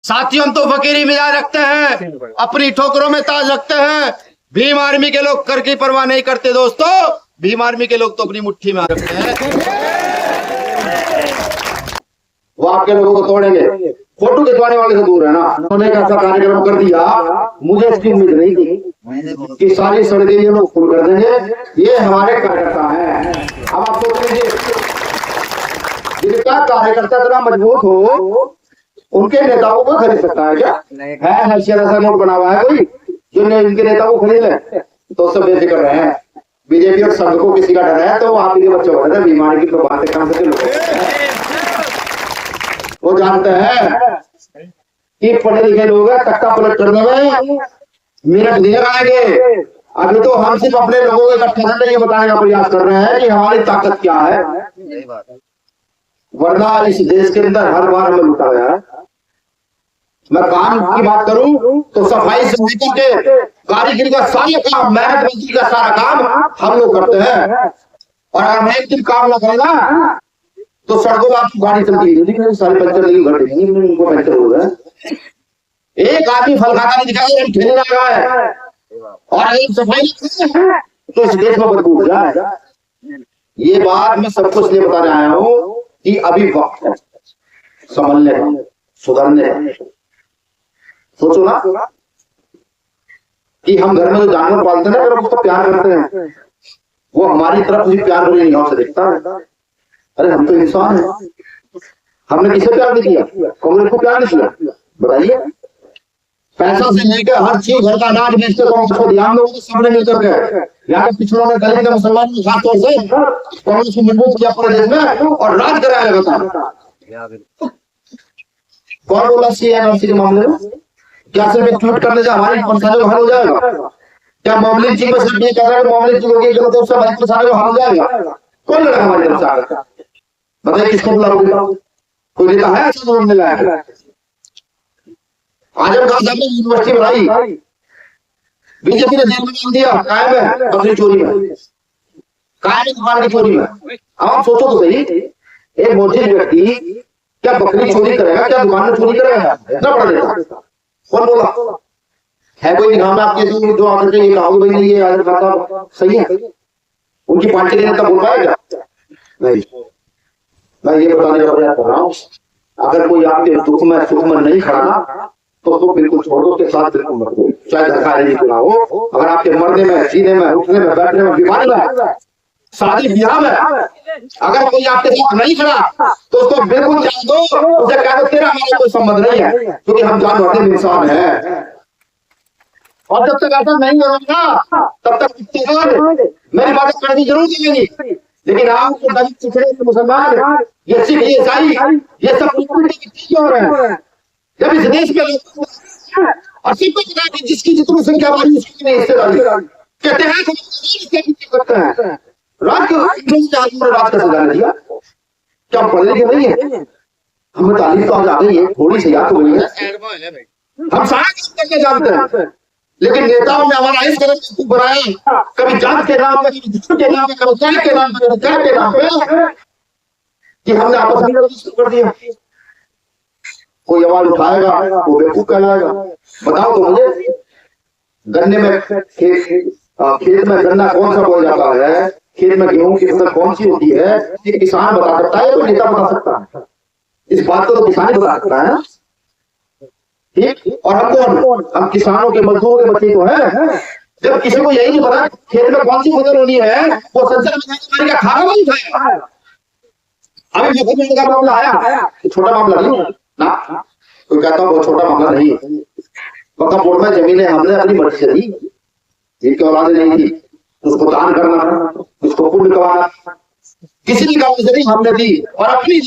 साथियों तो फकीरी मिजाज रखते हैं, अपनी ठोकरों में ताज रखते हैं। भीम आर्मी के लोग कर की परवाह नहीं करते दोस्तों, भीम आर्मी के लोग तो अपनी मुट्ठी में रखते हैं। वो आपके लोगों को तोड़ेंगे, फोटो खिंचवाने वाले से दूर है ना। उन्होंने ऐसा कार्यक्रम कर दिया, मुझे इसकी उम्मीद नहीं थी कि सारी सड़कें ये लोग फुल कर देंगे। ये हमारे कार्यकर्ता हैं। अब आप सोच लीजिए, जिनका कार्यकर्ता इतना मजबूत हो उनके नेताओं को खरीद सकता है क्या? है हैसियत ऐसा नोट बना हुआ है कोई जो इनके नेताओं को खरीद ले? तो सब बेफिक्र रहे हैं। बीजेपी और संघ को किसी का डर है तो आप ही के बच्चे हो, बीमारी की तो बातें काम से लोग वो जानते हैं कि पढ़े लिखे लोग हैं, टक्का पलट करने में मिनट देर आएंगे। अभी तो हम सिर्फ अपने लोगों को इकट्ठा करने ये बताने का प्रयास कर रहे हैं कि हमारी ताकत क्या है, वरना इस देश के अंदर हर बार हमें लूटा गया है। मैं काम की बात करूं तो सफाई से लेकर के कारीगरी का सारा काम, मेहनत मजदूरी का सारा काम हम लोग करते हैं। और अगर हम एक दिन काम ना करें ना तो सड़कों में आपकी गाड़ी चलती है, सारे पंचर लगी घर उनको पंचर हो रहा है। एक आदमी फल खाता नहीं दिखाया, ठेले लगा है और एक सफाई तो इस देश में बदबू हो जाए। ये बात मैं सबको इसलिए बताने आया हूं कि अभी वक्त है संभलने का, सुधरने का। सोचो ना कि हम घर में जो जानवर पालते हैं ना, उसको प्यार करते हैं, वो हमारी तरफ भी प्यार भरी निगाहों से देखता है। अरे हम तो इंसान हैं, हमने किसे प्यार नहीं किया? कांग्रेस को प्यार नहीं किया? बताइए। पैसा से लेकर हर चीज, घर का अनाज बेचते कांग्रेस को ध्यान दो, सबने मिलकर के यहाँ के पिछड़ों ने, दलित ने, मुसलमान ने खास तौर से कांग्रेस को मजबूत किया पूरे देश में और राज कराया लगातार। कौन बोला सीएनआरसी के मामले में? क्या सिर्फ एक ट्वीट करने से हमारी परेशानियों का हल हो जाएगा? क्या मोमलिन जी को सिर्फ ये कह रहा है मोमलिन जी को ये गलत है उससे हमारी परेशानियों का हल हो जाएगा? कौन लड़ा हमारी तरफ से आएगा? बताइए किसको बुलाओगे? कोई नेता है ऐसा जो हमने लाया? आजम खान साहब ने यूनिवर्सिटी बनाई, बीजेपी ने जेल में डाल दिया, कायम है बकरी चोरी में, कायम है दुकान की चोरी में। अब आप सोचो तो सही, एक मोटी व्यक्ति क्या बकरी चोरी करेगा, क्या दुकान में चोरी करेगा? इतना बड़ा नेता कौन बोला है? कोई निगाह में आपके जो आकर के ये कहोगे भाई ये आजम खान साहब सही है, उनकी पार्टी के नेता बोल पाएगा? नहीं। मैं ये बताने का प्रयास कर रहा हूँ, अगर कोई आपके दुख में सुख में नहीं खड़ा ना तो उसको बिल्कुल छोड़ दो, उसके साथ बिल्कुल मत दो, चाहे धक्का नहीं क्यों ना हो। अगर आपके मरने में, जीने में, उठने में, बैठने में, बीमारी में, शादी ब्याह में अगर कोई आपके साथ नहीं खड़ा तो उसको बिल्कुल जान दो, उसे कह दो तेरा हमारा कोई संबंध नहीं है, क्योंकि हम जानवर इंसान हैं। और जब तक ऐसा नहीं होगा तब तक मेरी बात करनी जरूर चाहिए। लेकिन आप दलित, पिछड़े, मुसलमान, ये सिख, ये ईसाई, ये सब क्यों हो रहे हैं? जब इस देश के लोग और सबको पता है जिसकी जितनी संख्या बढ़ी उसकी नहीं हिस्सेदारी कहते हैं करते हैं। राज का सजा दिया, क्या पढ़े लिखे नहीं है? हमें तालीम तो आज आ गई है, थोड़ी सी याद हो गई है, हम सारा काम करके जानते हैं, लेकिन नेताओं ने हमारा इस तरह बनाया, कभी जात के नाम पे, कभी धर्म के नाम पे, कभी क्या के नाम पे, कभी क्या के नाम पे, कि हमने आपस में शुरू कर दिया। कोई आवाज उठाएगा वो बेवकूफ कहलाएगा। बताओ तो मुझे, गन्ने में खेत में गन्ना कौन सा बोया जाता है, खेत में गेहूं की फसल कौन सी होती है, ये किसान बता सकता है, कोई नेता बता सकता है? इस बात को तो किसान ही बता सकता है। ठीक, और हम कौन? हम किसानों के, मजदूरों के बच्चे तो है। जब किसी को यही नहीं पता खेत में कौन सी फसल होनी है, वो संसद में का खाना नहीं उठाएगा। अभी मुख्यमंत्री का मामला आया, छोटा मामला नहीं ना, कोई कहता बहुत छोटा मामला नहीं। वक्फ बोर्ड में जमीनें हमने अपनी मर्जी से दी, जिनकी औलादें नहीं थी उसको दान करना, उसको पुण्य कमाना, किसी की काम से नहीं, हमने दी और अपनी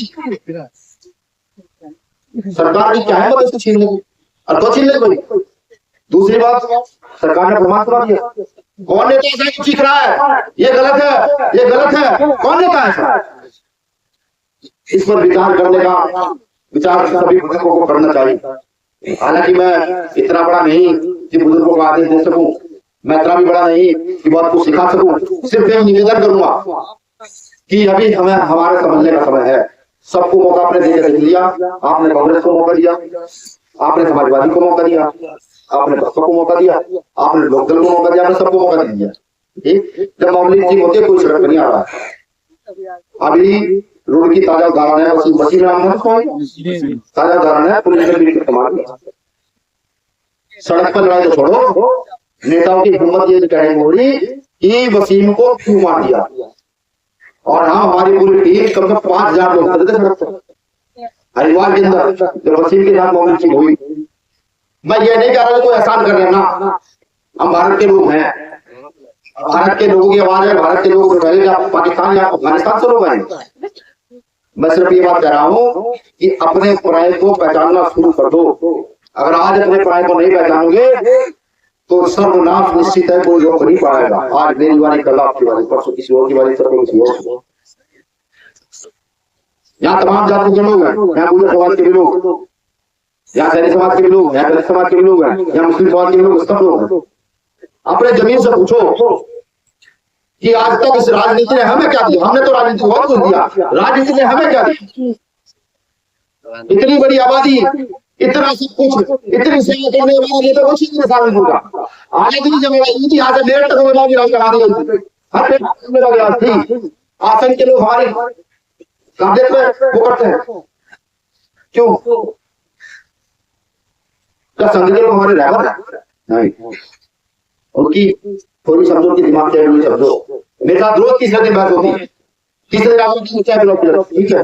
सरकार की क्या है उसको छीन लेगी और तो छीन ले कोई। दूसरी बात, सरकार ने प्रमाण करा दिया, कौन नेता ऐसा सीख रहा है ये गलत है, ये गलत है, कौन नेता ऐसा? इस पर विचार करने का विचार सभी बुजुर्गों को करना चाहिए। हालांकि मैं इतना बड़ा नहीं कि बुजुर्गों का आदेश दे सकूं, मैं इतना भी बड़ा नहीं कि बहुत कुछ सिखा सकूं। सिर्फ एक निवेदन करूंगा कि अभी हमें हमारे समझने का समय है। सबको मौका आपने देकर लिया, आपने कांग्रेस को मौका दिया, आपने समाजवादी को मौका दिया, आपने बसपा को मौका दिया, आपने लोकदल को मौका दिया, आपने सबको मौका दिया। ठीक, जब मौलिक चीज होती है कोई सड़क पर नहीं आ रहा है। अभी रोड की ताजा उदाहरण है, वसीम नाम है, ताजा उदाहरण है, पुलिस ने मिलकर कमाल किया। सड़क पर लड़ाई तो छोड़ो, नेताओं की हिम्मत ये कहेंगे हो रही कि वसीम को क्यों मार दिया। और हाँ, हमारी पूरी टीम कम से कम 5000 लोग खड़े थे सड़क पर हरिद्वार के अंदर जब वसीम के साथ मौलिक चीज हुई। मैं ये नहीं कह रहा कोई एहसान कर लेना, हम भारत के लोग हैं, भारत के लोगों की आवाज है, भारत के लोग पाकिस्तान या अफगानिस्तान से लोग हैं। मैं सिर्फ ये बात कह रहा हूँ कि अपने पराये को पहचानना शुरू कर दो। अगर आज अपने पराये को नहीं पहचानोगे तो सर्वनाश निश्चित है, कोई रोक नहीं पाएगा। आज मेरी बारी, कल आपकी बारी, परसों किसी और की बारी, सब किसी और। यहाँ तमाम जाति के लोग हैं, यहाँ गुजर समाज के भी लोग, यहाँ शहरी समाज के भी लोग, यहाँ दलित समाज के भी लोग हैं, यहाँ मुस्लिम समाज के भी लोग, सब लोग हैं। अपने जमीन से पूछो कि आज तक इस राजनीति ने हमें क्या दिया। हमने तो राजनीति बहुत कुछ दिया, राजनीति ने हमें क्या दिया। इतनी बड़ी आबादी, इतना सब कुछ, इतनी सेवा करने वाला, ये तो कुछ ही साल होगा। आगे की जिम्मेदारी थी, आज मेरे तक जिम्मेदारी करा दी गई, हर जिम्मेदारी थी। आसन के लोग हमारे कांधे पे वो करते हैं, क्यों? क्या संघ के लोग हमारे ड्राइवर है? नहीं, उनकी थोड़ी समझो की दिमाग से समझो। मेरे साथ रोज तीसरे दिन बात होती है, तीसरे दिन की ऊंचाई ब्लॉक, ठीक है,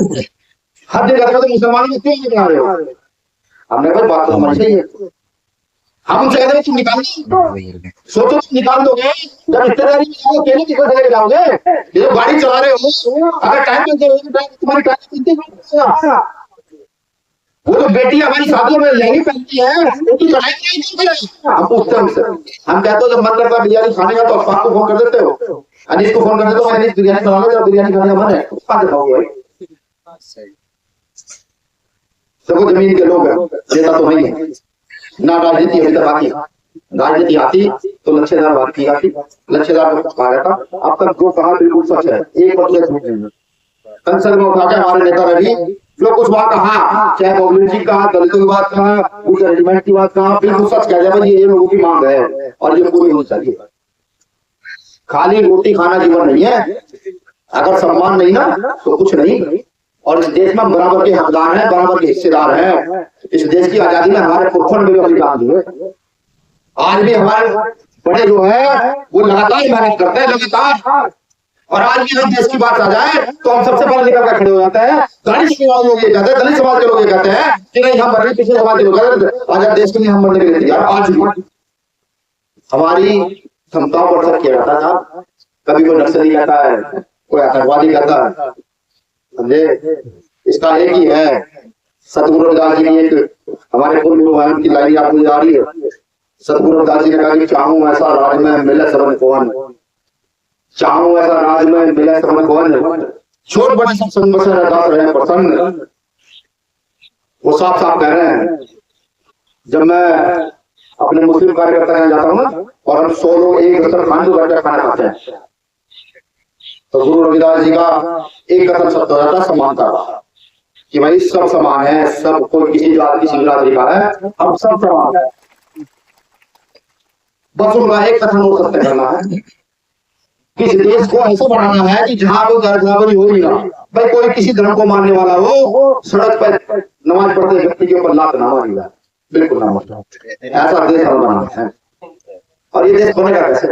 हर दिन कहते हैं मुसलमानों में क्यों नहीं बना रहे हो। हमने कोई बात तो हमारी सही है, हम उनसे कहते हैं तुम निकाल, सोचो तुम निकाल दोगे, जब रिश्तेदारी में जाओगे अकेले किसको लेके जाओगे? ये जो गाड़ी चला रहे हो, अगर टाइम पे तुम्हारी गाड़ी, वो जो बेटी हमारी शादियों में लहंगी पहनती है, उनकी पढ़ाई नहीं। हम पूछते हैं उनसे, हम कहते हो जब मन करता है बिरयानी खाने का तो अफवाह को फोन कर देते हो, अनीस को फोन कर देते हो, अनीस बिरयानी बना लो, जब बिरयानी खाने का मन है खा देता हूँ। सबको जमीन के लोग हैं, नेता तो नहीं है ना। राजनीति अभी तक आती, राजनीति आती तो लच्छेदार बात की आती, लच्छेदार कहा जाता। अब तक जो कहा बिल्कुल सच है, एक मतलब संसद में उठा के हमारे नेता रवि जो कुछ बात कहा, चाहे मौलवी जी कहा, दलितों की बात कहा, उस रेजिमेंट की बात कहा, बिल्कुल सच कह दिया भाई, ये लोगों की मांग है और ये पूरी होनी चाहिए। खाली रोटी खाना जीवन नहीं है, अगर सम्मान नहीं ना तो कुछ नहीं। और इस देश में बराबर के हकदार हैं, बराबर के हिस्सेदार हैं। इस देश की आजादी में हमारे पुरखों ने भी अपनी काम दी है। आज भी हमारे बड़े जो है वो लगातार मेहनत करते हैं, लगातार। और आज भी हम देश की बात आ जाए तो हम सबसे पहले निकल कर खड़े हो जाते हैं। दलित समाज लोग ये कहते हैं, दलित समाज के लोग ये कहते हैं कि नहीं हम बड़े पिछले समाज के लोग आजाद देश के लिए हम बनने के लिए तैयार। आज भी हमारी क्षमताओं पर शक किया जाता था। कभी कोई नक्सली कहता है, कोई आतंकवादी कहता है, समझे? इसका एक ही है, सतगुरु रविदास जी ने एक हमारे पूर्व गुरु की लाइन आपको जा रही है। सतगुरु रविदास जी ने कहा कि चाहूं ऐसा राज में मिले सबन कौन, चाहूं ऐसा राज में मिले सबन कौन, छोट बड़े सब संग से अरदास रहे प्रसन्न। वो साफ साफ कह रहे हैं। जब मैं अपने मुस्लिम कार्यकर्ता यहाँ जाता हूँ ना, और हम 100 लोग एक दस्तरखान में बैठ कर खाना खाते हैं, तो गुरु रविदास जी का एक कथन शब्द हो जाता समानता का, कि भाई सब समान है, सब कोई किसी जात किसी बिरादरी का है, अब सब समान है। बस उनका एक कथन और सत्य करना है कि इस देश को ऐसा बनाना है कि जहां कोई गर्दावरी हो ही ना, भाई कोई किसी धर्म को मानने वाला हो, सड़क पर नमाज पढ़ते व्यक्ति के ऊपर लात ना मारी जाए, बिल्कुल ना मारे। ऐसा देश बनाना है। और ये देश बनेगा कैसे?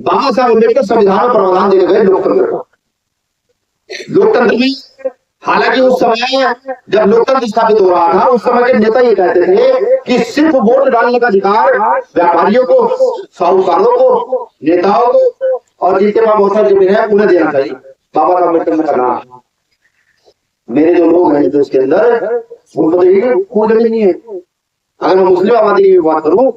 बाबा साहब अम्बेडकर संविधान में प्रावधान दिए गए लोकतंत्र का। लोकतंत्र में हालांकि उस समय जब लोकतंत्र स्थापित हो रहा था, उस समय के नेता ये कहते थे कि सिर्फ वोट डालने का अधिकार व्यापारियों को, साहूकारों को, नेताओं को और जिनके पास बहुत सारी जमीन है उन्हें देना चाहिए। बाबा साहब अम्बेडकर ने कहा मेरे जो लोग हैं देश के अंदर, उनको तो कोई जमीन नहीं है। अगर मैं मुस्लिम आबादी की बात करूं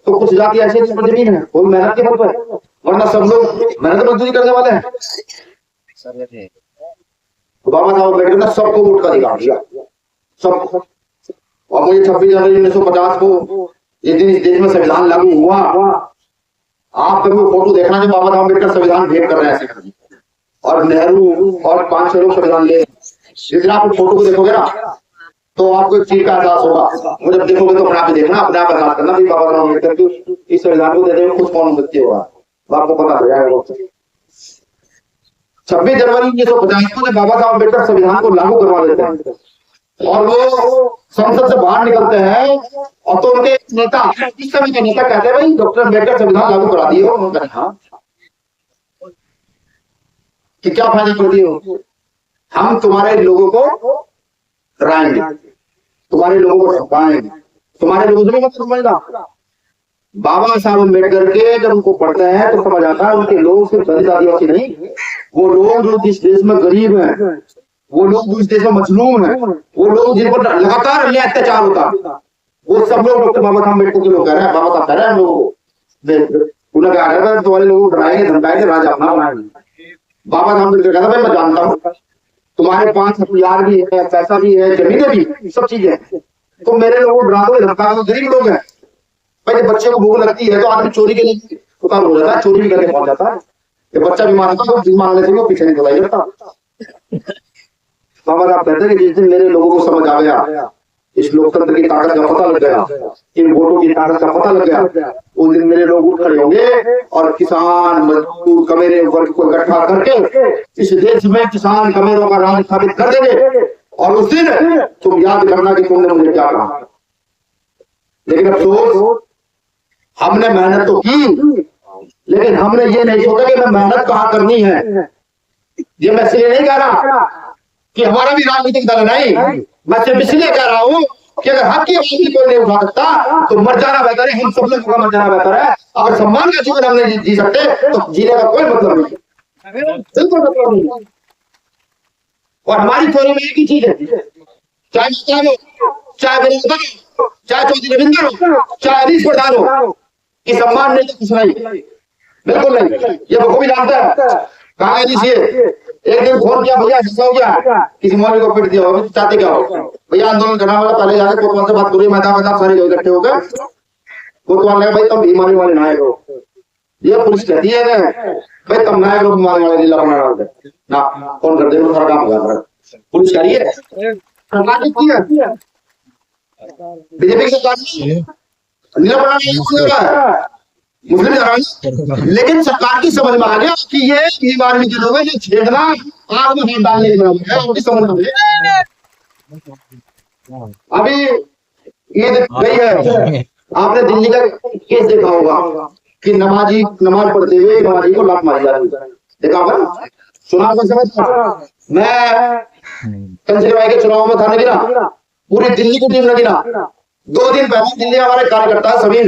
तो कुछ जाति ऐसी जिस पर जमीन है, कोई मेहनत के बल पर, वरना सब लोग मेहनत मजदूरी करने वाले हैं। बाबा साहब अम्बेडकर ने सबको वोट का अधिकार दिया, सबको। और मुझे 26 जनवरी 1950 को जिस दिन इस देश में संविधान लागू हुआ, आप कभी वो फोटो देखना जो बाबा साहब अम्बेडकर संविधान भेंट कर रहे हैं ऐसे, और नेहरू और 5-6 लोग संविधान ले, जितना आप फोटो को देखोगे ना, तो आपको एक चीज का एहसास होगा। वो जब देखोगे तो अपने आप ही देखना, अपने आप एहसास करना भी बाबा साहब अम्बेडकर की इस संविधान को देने में कुछ कौन व्यक्ति होगा, आपको पता हो जाएगा। 26 जनवरी 1950 को जब बाबा साहब अम्बेडकर संविधान को लागू करवा देते हैं और वो संसद से बाहर निकलते हैं, और तो उनके नेता, इस समय के नेता कहते हैं भाई डॉक्टर अम्बेडकर संविधान लागू करा दिए हो। उन्होंने कहा कि क्या फायदा कर दिए हो, हम तुम्हारे लोगों को डराएंगे, तुम्हारे लोगों को छुपाएंगे, तुम्हारे लोगों से मत समझना। बाबा साहब अम्बेडकर के जब उनको पढ़ते हैं तो समझ आता है उनके लोग सिर्फ दलित आदिवासी नहीं, वो लोग जो जिस देश में गरीब हैं, वो लोग जो इस देश में मजलूम हैं, वो लोग जिन पर लगातार अन्याय अत्याचार होता, वो सब लोग डॉक्टर बाबा साहब अम्बेडकर के लोग कह रहे हैं। बाबा साहब कह रहे हैं लोगों को, उन्हें कहा रहा है तुम्हारे लोगों को डराएंगे धमकाएंगे, राजा अपना बनाएंगे। बाबा साहब अम्बेडकर कहता भाई मैं जानता हूँ तुम्हारे पास हथियार भी है, पैसा भी है, जमीनें भी, सब चीजें, तो मेरे लोगों को डरा दो, धमका दो, गरीब लोग हैं भाई। जब बच्चे को भूख लगती है तो आदमी चोरी के लिए उतार हो जाता है, चोरी भी करके पहुंच जाता है। जब बच्चा बीमार होता है तो भीख मांगने से वो पीछे नहीं बुलाई जाता। बाबा साहब कहते हैं कि जिस दिन मेरे लोगों को समझ आ गया, इस लोकतंत्र की ताकत का पता लग गया, इन वोटों की ताकत का पता लग गया, उस दिन मेरे लोग उठ खड़े होंगे और किसान मजदूर कमेरे वर्ग को इकट्ठा करके इस देश में किसान कमेरों का राज स्थापित कर देंगे। और उस दिन तुम याद करना कि तुमने मुझे क्या कहा। लेकिन अफसोस हमने मेहनत तो की, लेकिन हमने ये नहीं सोचा कि मैं मेहनत कहाँ करनी है। ये मैं इसलिए नहीं कह रहा कि हमारा भी राजनीतिक दल नहीं, मैं सिर्फ इसलिए कह रहा हूं कि अगर हक की आवाज कोई नहीं उठा सकता तो मर जाना बेहतर है। हम सब लोगों का मर जाना बेहतर है। अगर सम्मान का जीवन हम नहीं जी सकते तो जीने का कोई मतलब नहीं, बिल्कुल मतलब नहीं। और हमारी थ्योरी में एक ही चीज है, चाहे चाहे वीरेंद्र हो, चाहे चौधरी रविंद्र हो, चाहे हरीश प्रधान हो, कि सम्मान नहीं तो कुछ नहीं, बिल्कुल नहीं। ये बखूबी जानता है। कहा है एक दिन फोन किया, भैया ऐसा हो गया, किसी मौलवी को पीट दिया, अभी चाहते क्या हो भैया, आंदोलन करना होगा, पहले जाके कोतवाल से बात करिए, मैदान सारे लोग इकट्ठे हो गए। कोतवाल ने भाई तुम बीमारी वाले नायक हो, ये पुलिस कहती है ना भाई तुम नायक हो, बीमारी वाले जिला बना रहा ना, कौन कर देगा सारा काम होगा। पुलिस कह रही है बीजेपी की सरकार नीला बना मुस्लिम जरा, लेकिन सरकार की समझ में आ गया कि ये बीमारी के लोग जो छेड़ना आग में हाथ डालने के बराबर है, उनकी समझ में अभी ये गई है। आपने दिल्ली का केस देखा होगा कि नमाज पढ़ते हुए नमाजी को लात मारी जा रही है, देखा होगा, सुना होगा समझ। मैं कंजरवाई के चुनाव में था न गिरा, पूरी दिल्ली की टीम न गिरा। 2 दिन पहले दिल्ली हमारे कार्यकर्ता सभी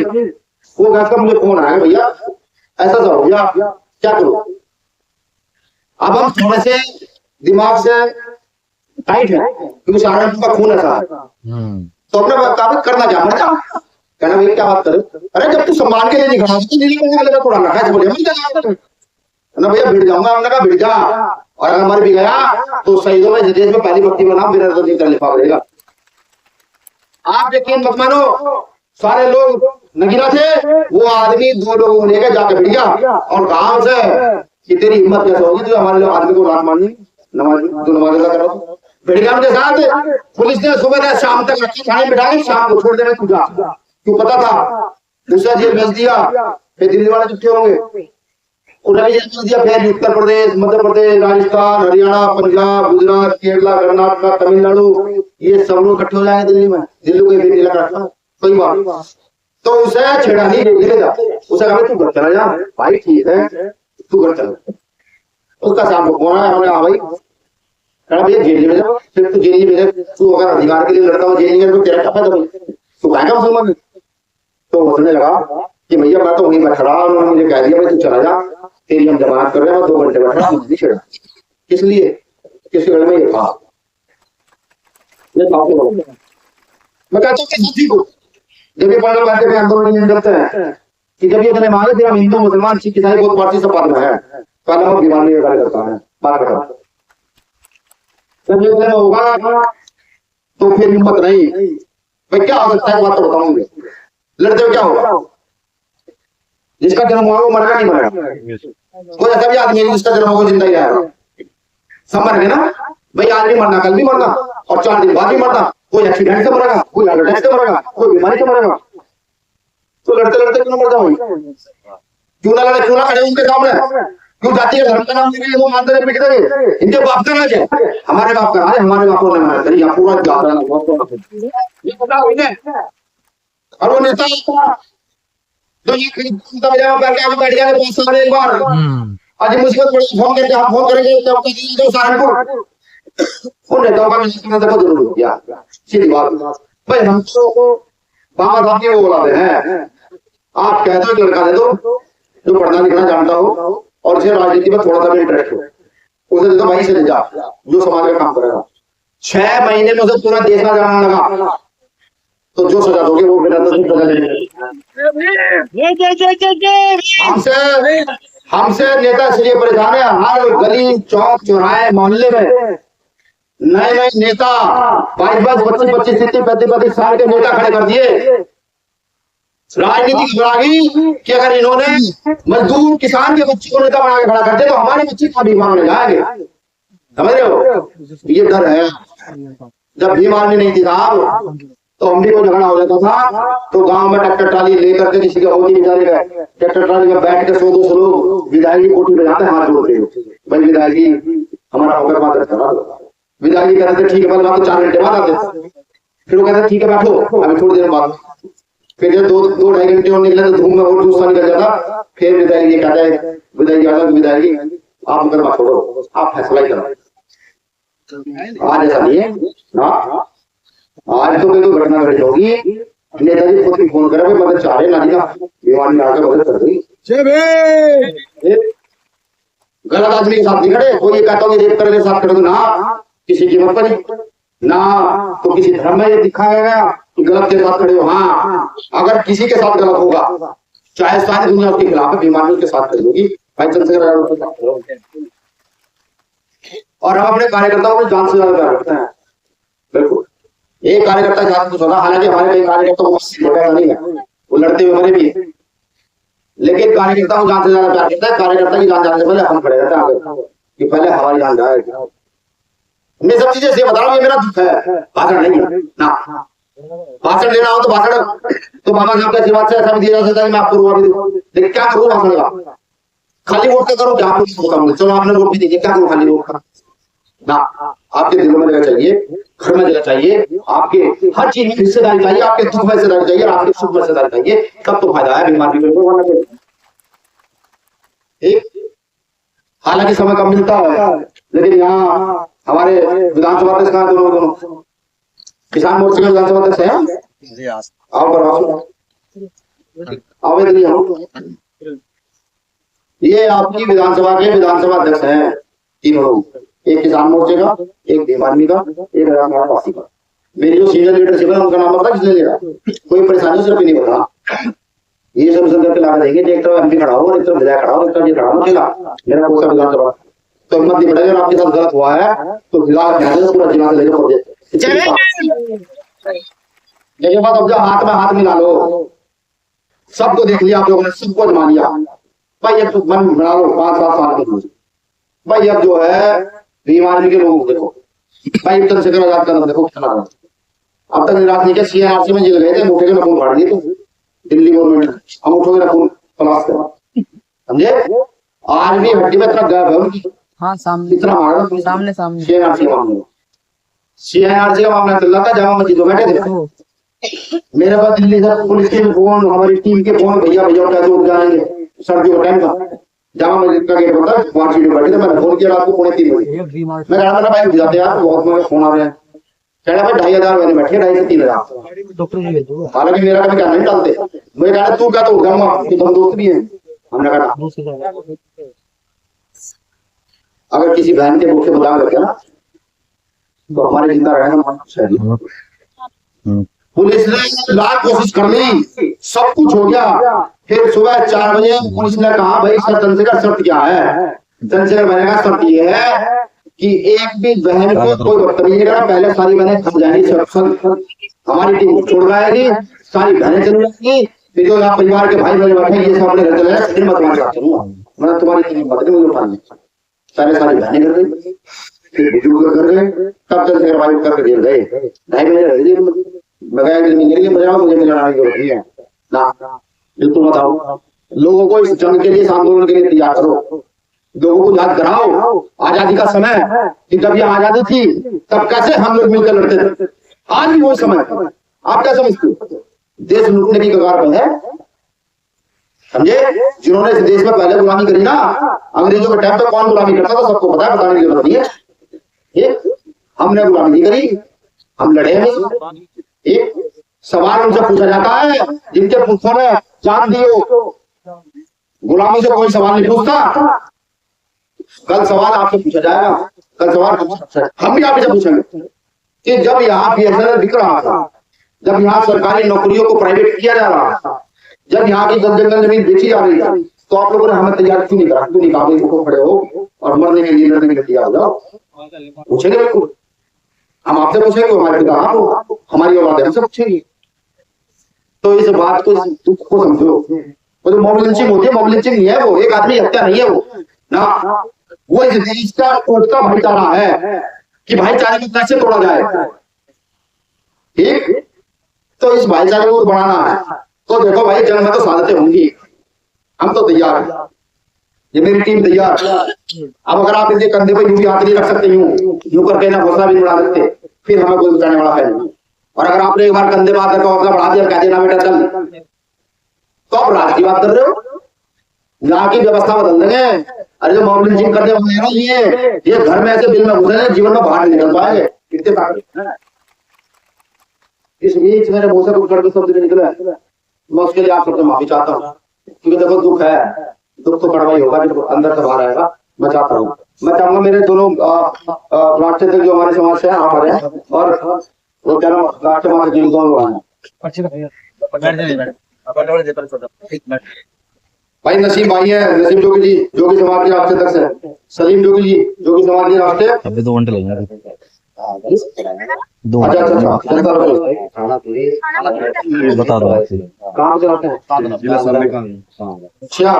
वो गैस का मुझे फोन आया, भैया ऐसा सा हो गया, क्या करो। अब हम थोड़े से दिमाग से टाइट है क्योंकि सहारनपुर का खून ऐसा है, तो अपने मुताबिक करना क्या, मर जा। कहना भैया क्या बात करे, अरे जब तू सम्मान के लिए नहीं खड़ा तो दिल्ली में वाले थोड़ा कैसे बोलिए ना भैया, भिड़ जाऊंगा। हमने कहा भिड़ जा, और अगर मर भी गया तो शहीदों में देश में पहली भक्ति में नाम वीरेंद्र का लिखा पड़ेगा। आप यकीन मत मानो, सारे लोग नगीना थे, वो आदमी 2 लोगों को लेकर जाकर भिड़ गया और गांव से कि तेरी हिम्मत कैसे होगी जो हमारे लोग आदमी को रात मारनी, नमाज जो नमाज अदा करो। भिड़ गया उनके साथ। पुलिस ने सुबह से शाम तक रखी, थाने बिठा के शाम को छोड़ देना तुझा, क्यों पता था दूसरा जेल भेज दिया, फिर दिल्ली वाले चुपके होंगे, उन्हें जेल भेज दिया। फिर उत्तर प्रदेश, मध्य प्रदेश, राजस्थान, हरियाणा, पंजाब, गुजरात, केरला, कर्नाटक, तमिलनाडु, ये सब लोग इकट्ठे हो जाएंगे दिल्ली में। दिल्ली को भी लगा रखा कोई बात, तो उसे छेड़ा नहीं देगा, उसे कहा तू घर चला जा भाई, ठीक है तू घर चला। उसका शाम को फोन आया, हमने कहा भाई, कहना भैया जेल में जाओ, फिर तू जेल में, तू अगर अधिकार के लिए लड़ता हो जेल में तो तेरा क्या फायदा भाई, तू कहेगा मुसलमान। तो उसने लगा कि भैया मैं तो वहीं बैठा रहा, उन्होंने मुझे कह दिया भाई तू चला जा, तेरी हम जमानत कर रहे हैं, 2 घंटे बैठा मुझे नहीं छेड़ा। किस लिए, किस घर में ये था, मैं कहता हूँ कि ठीक हो। जब ये पढ़ने वाले में आंदोलन करते हैं कि जब ये इतने मांगे थे हम हिंदू मुसलमान सिख ईसाई बहुत पार्टी सब पार्टी में है, पहले हम बीमारी का कार्य करता है बात करता, जब ये होगा तो फिर हिम्मत नहीं। भाई क्या हो सकता है, बात तो बताऊंगे, लड़ते हुए क्या होगा, जिसका जन्म हुआ वो मरेगा नहीं मरेगा, कोई ऐसा भी आदमी है जिसका जन्म होगा जिंदा ही रहेगा, सब मर गए ना भाई, आज भी मरना कल भी मरना और 4 दिन बाद भी मरना। कोई एक्सीडेंट से मरेगा, कोई हार्ट अटैक से मरेगा, कोई बीमारी से मरेगा। तो लड़ते लड़ते क्यों मरता भाई? क्यों ना लड़े, क्यों ना खड़े उनके सामने? क्यों जाति का धर्म का नाम लेके वो मानते रहे, पिट देंगे? इनके बाप का राज है, हमारे बाप का राज, हमारे बापों ने माना करी पूरा ये पता है। और वो नेता तो ये बैठ गया एक बार, आज मुसीबत पड़ी, फोन करके हम फोन करेंगे तो सहारनपुर उन नेताओं का मिलना देखो जरूर किया। सीधी बात भाई, हम तो बाबा साहब की वो बुलाते हैं, आप कहते हो लड़का दे दो जो पढ़ना लिखना जानता हो और उसे राजनीति में थोड़ा सा भी इंटरेस्ट हो, उसे दे दो भाई, से ले जा जो समाज का काम करेगा। 6 महीने में उसे पूरा देश में जाना लगा, तो जो सजा दोगे वो बेटा तो सजा लेंगे। हमसे नेता इसलिए परेशान है, हर गली चौक चौराहे मोहल्ले में नए नए नेता 22 25 25 30 35 साल के नेता खड़े कर दिए। राजनीति घबरागी कि अगर इन्होंने मजदूर किसान के बच्चे को नेता बना के खड़ा कर दिया तो हमारे बच्चे का भीम आर्मी जाएंगे। समझ रहे हो, ये डर है। जब भीम आर्मी नहीं थी साहब तो हम भी कोई झगड़ा हो जाता था तो गांव में ट्रैक्टर ट्राली लेकर के किसी के होती बेचारे गए, ट्रैक्टर ट्राली में बैठ के 100-200 लोग विधायक की कोठी पे जाते हैं, हाथ जोड़ते हैं, भाई विधायक जी हमारा होकर बात करा। विधायक जी कहते थे ठीक है, तो 4 घंटे बाद आते। फिर वो कहते ठीक है बैठो अभी थोड़ी देर बाद। फिर जब 2-2.5 घंटे और निकले तो धूम में और दूसरा निकल जाता। फिर विधायक जी कहता है, विधायक जी आप मुकर बात छोड़ो, आप फैसला ही करो। आज ऐसा नहीं है ना, आज तो कोई घटना घटित होगी, नेताजी खुद भी फोन करा मदद चाह रहे, ना बीमारी आकर मदद कर दी। गलत आदमी के साथ नहीं खड़े, कोई ये कहता हूँ रेप करने के साथ खड़े हो ना, किसी कीमत पर नहीं ना, तो किसी धर्म में ये दिखाया गया कि गलत के साथ खड़े हो। हाँ, अगर किसी के साथ गलत होगा, चाहे सारी दुनिया उसके खिलाफ है, बीमारी उसके साथ खड़ी होगी। और हम अपने कार्यकर्ताओं को जान से ज्यादा प्यार करते हैं। बिल्कुल, एक कार्यकर्ता के साथ कुछ होगा, हालांकि हमारे कई कार्यकर्ता नहीं है, वो लड़ते हुए मरे भी है, लेकिन कार्यकर्ता को जान से ज्यादा प्यार करता है। कार्यकर्ता की जान जाने से पहले हम खड़े रहते हैं कि पहले हमारी जान जाए। मैं सब चीजें बता रहा हूँ, ये मेरा दुख है, भाषण नहीं है ना। भाषण लेना हो तो भाषण तो बाबा साहब के आशीर्वाद से ऐसा भी दिया जा सकता है, मैं आपको रुआ भी दूं, लेकिन क्या करूँ भाषण का? खाली वोट का करो क्या आपको? चलो आपने वोट भी दीजिए, क्या करूँ खाली वोट का ना? आपके दिलों में जगह चाहिए, घर में जगह चाहिए, आपके हर चीज में हिस्सेदारी चाहिए, आपके दुख में हिस्सेदारी चाहिए, आपके सुख में हिस्सेदारी चाहिए, तब तो फायदा है बीमारी में। हालांकि समय कम मिलता है, लेकिन यहाँ हमारे विधानसभा अध्यक्ष कहाँ दोनों किसान मोर्चे के विधानसभा अध्यक्ष है, ये आपकी विधानसभा के विधानसभा अध्यक्ष हैं तीनों लोग, एक किसान मोर्चे का, एक भीम आर्मी का, एक राष्ट्रवादी का। मेरी जो सीनियर लीडरशिप है उनका नाम पता किसने लिया? कोई परेशानी सिर्फ नहीं बढ़ा, ये सब संदर्भ पे लगा देंगे, एक तरफ एमपी खड़ा हो, एक तरफ विधायक खड़ा हो, एक तरफ ये खड़ा हो, मेरा कोसा विधानसभा तो हिम्मत नहीं बढ़ेगा। आपके साथ गलत हुआ है तो जिला पूरा जिला से लेकर देखिए बात, अब हाथ में हाथ मिला लो, सबको देख लिया आप लोगों ने, सबको जमा लिया भाई, अब तो मन बना लो 5-7 साल के भाई। अब जो है भीम आर्मी के लोगों को देखो भाई, चंद्रशेखर आजाद का नाम देखो कितना, अब तक निराश नहीं किया। सीएनआरसी में जेल गए थे, अंगूठे के नखून फाड़ दिए तो दिल्ली गवर्नमेंट अंगूठों के नखून तलाश कर, समझे? आज भी हड्डी में इतना गैप है उनकी। हाँ, सामने इतना मारा सामने सीएनआरसी का मामला चल रहा था, जामा मस्जिद में बैठे थे, मेरे पास दिल्ली से पुलिस के फोन, हमारी टीम के फोन, भैया कैसे उठ जाएंगे सर्दियों का टाइम था, जामा मस्जिद का गेट बंद था, वार्ड में बैठे थे, मैंने फोन किया रात को 3:45 बजे, मैं कहा मेरा भाई जाते यार, बहुत मेरे फोन आ रहे हैं, कह रहा भाई 2,500 मैंने बैठे, 2,500 से 3,000 डॉक्टर जी भेज दो। हालांकि मेरा कभी क्या नहीं डालते, मुझे कहा तू क्या तो उठ जाऊंगा, तुम दोस्त भी हैं, हमने कहा अगर किसी बहन के भूखे बता लगे ना तो हमारे जिंदा रहना। पुलिस ने लाख कोशिश कर ली, सब कुछ हो गया, फिर सुबह 4 बजे पुलिस ने कहा भाई सर चंद्रशेखर शर्त क्या है? चंद्रशेखर बहन का शर्त ये है कि एक भी बहन को कोई बदतमीजी नहीं करना, पहले सारी बहनें थक जाएंगी, हमारी टीम छोड़ जाएगी, सारी बहनें चल जाएंगी, फिर जो यहाँ परिवार के भाई बहन बैठे ये सब अपने घर चले जाए, मत मान चलूंगा, मैं तुम्हारी टीम बदली मुझे उठानी, सारी बहनें कर गई। फिर बुजुर्ग घर गए, तब चल से वाइफ करके जेल गए, 2.5 महीने रह जेल में। मैं कहा कि नहीं बजाओ, मुझे मिलाने की जरूरत नहीं है ना। बिल्कुल बताओ, लोगों को इस जंग के लिए, आंदोलन के लिए तैयार करो, लोगों को याद कराओ आजादी का समय कि जब ये आजादी थी तब कैसे हम लोग मिलकर लड़ते थे। आज भी वही समय है। आप क्या समझते हो? देश लूटने की कगार पर है, समझे? जिन्होंने इस देश में पहले गुलामी करी ना, अंग्रेजों के टाइम पे कौन गुलामी करता था सबको पता है, बताने की जरूरत नहीं है। हमने गुलामी नहीं करी, हम लड़े हैं। एक सवाल उनसे पूछा जाता है जिनके पुरखों ने जान दी हो, गुलामी से कोई सवाल नहीं पूछता। कल सवाल आपसे पूछा जाएगा, कल सवाल हम भी आपसे पूछेंगे कि जब यहाँ बीएसएनएल बिक रहा था, जब यहाँ सरकारी नौकरियों को प्राइवेट किया जा रहा था, जब यहाँ की जंगल जमीन बेची जा रही थी, तो आप लोगों ने हमें तैयार क्यों नहीं करा? क्यों नहीं कहा को खड़े हो और मरने के लिए, लड़ने के लिए तैयार हो जाओ? पूछेंगे बिल्कुल, हम आपसे पूछेंगे, हमारे पिता आप, हमारी औलाद हमसे पूछेगी। तो इस बात को, इस दुख को समझो। वो जो मॉब लिंचिंग होती है, मॉब लिंचिंग नहीं है, वो एक आदमी हत्या नहीं है वो ना, वो इस देश का टूटता भाईचारा है कि भाईचारे को कैसे तोड़ा जाए। ठीक, तो इस भाईचारे को बढ़ाना है। तो देखो भाई, जंग में तो सादतें होंगी, हम तो तैयार हैं, ये मेरी टीम तैयार। अब अगर आप इनके कंधे पर यूं भी हाथ नहीं रख सकते, यूं करके ना हौसला भी नहीं बढ़ा सकते, फिर हमें कोई बचाने वाला है नहीं। और अगर आपने एक बार कंधे पर हाथ रखा, हौसला बढ़ा दिया, कह देना बेटा चल, तो आप राज की बात कर रहे हो, यहाँ की व्यवस्था बदल देंगे। अरे जो मॉब लिंचिंग करने वाले हैं ये घर में ऐसे बिल में घुसे, जीवन में बाहर नहीं निकल पाएंगे, कितने ताकत। इस बीच मेरे मुंह से कुछ करके शब्द निकले, मैं उसके लिए आप सबसे माफी चाहता हूँ, क्योंकि देखो दुख है, दुख तो कड़वा ही होगा जो अंदर से बाहर आएगा। मैं चाहता हूँ, मैं चाहूंगा मेरे दोनों राष्ट्रीय जो हमारे समाज से आप आ रहे हैं, और वो क्या नाम राष्ट्रीय महासचिव दोनों भाई नसीम भाई है, नसीम जोगी जी जोगी समाज के राष्ट्रीय अध्यक्ष है, सलीम जोगी जी जोगी समाज के राष्ट्रीय। अभी 2 घंटे लगेंगे। बता दो कहाँ से आते हैं? अच्छा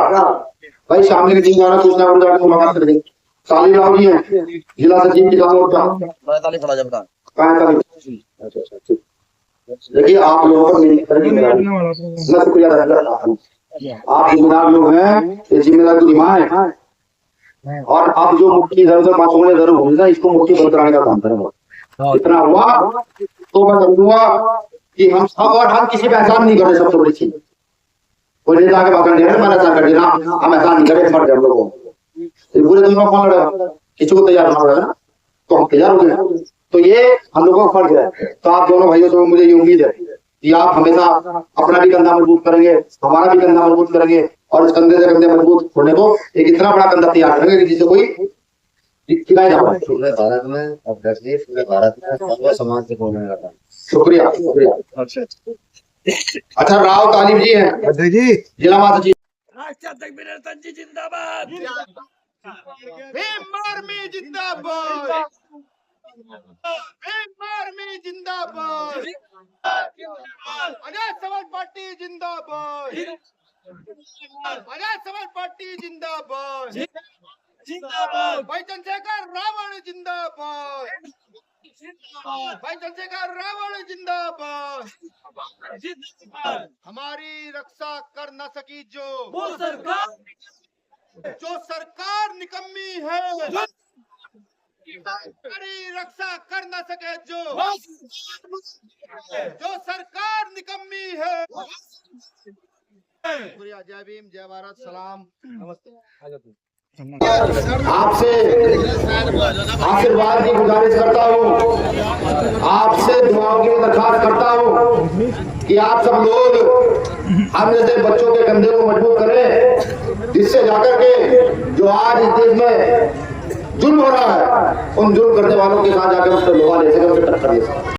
भाई, सामने की टीम जाना, सूचना पर जाकर मुलाकात करेंगे। साली राव जी हैं, जिला सचिव की देखिए, आप लोगों को मैं शुक्रिया अदा करता हूँ। आप जिम्मेदार लोग हैं, ये जिम्मेदारी को निभाएं, और अब जो मुक्ति इधर उधर बातों में जरूर घूमना, इसको मुक्ति बंद कराने का काम करेंगे। इतना हुआ तो मैं समझूंगा कि हम सब, और हम किसी पे एहसान नहीं कर रहे, सबसे बड़ी चीज। कोई नेता के बात नहीं, मैंने ऐसा कर दिया, हम एहसान नहीं करे, मर जाए लोगों को। पूरे दुनिया में कौन लड़ेगा? किसी को तैयार होना पड़ेगा ना, तो हम तैयार हो गए। तो ये हम लोगों का फर्ज है। तो आप दोनों भाइयों से मुझे ये उम्मीद है कि आप हमेशा अपना भी कंधा मजबूत करेंगे, हमारा भी कंधा मजबूत करेंगे, और इस कंधे से कंधे मजबूत होने को एक इतना बड़ा कंधा तैयार करेंगे कि जिससे कोई खिलाए ना पाए। पूरे भारत में, और पूरे भारत में सर्व समाज से बोलने लगा। शुक्रिया शुक्रिया। अच्छा, राव तालिब जी हैं, जी जिला महासचिव। राष्ट्रीय अध्यक्ष वीरेंद्र जी जिंदाबाद, भीम आर्मी जिंदाबाद, भीम आर्मी जिंदाबाद, आजाद समाज पार्टी जिंदाबाद, आजाद समाज पार्टी जिंदाबाद, भाई चंद्रशेखर रावण जिंदाबाद, भाई चंद्रशेखर रावण जिंदाबाद। हमारी रक्षा कर न सकी जो सरकार निकम्मी है, हमारी रक्षा कर न सके जो सरकार निकम्मी है। शुक्रिया। जय भीम, जय भारत, सलाम, नमस्ते। आपसे आशीर्वाद की गुजारिश करता हूँ, आपसे दुआओं की दरखास्त करता हूँ कि आप सब लोग हम जैसे बच्चों के कंधे को मजबूत करें, जिससे जाकर के जो आज इस देश में जुल्म हो रहा है, उन जुल्म करने वालों के साथ जाकर उससे लोहा ले सके, उसे टक्कर दे सके।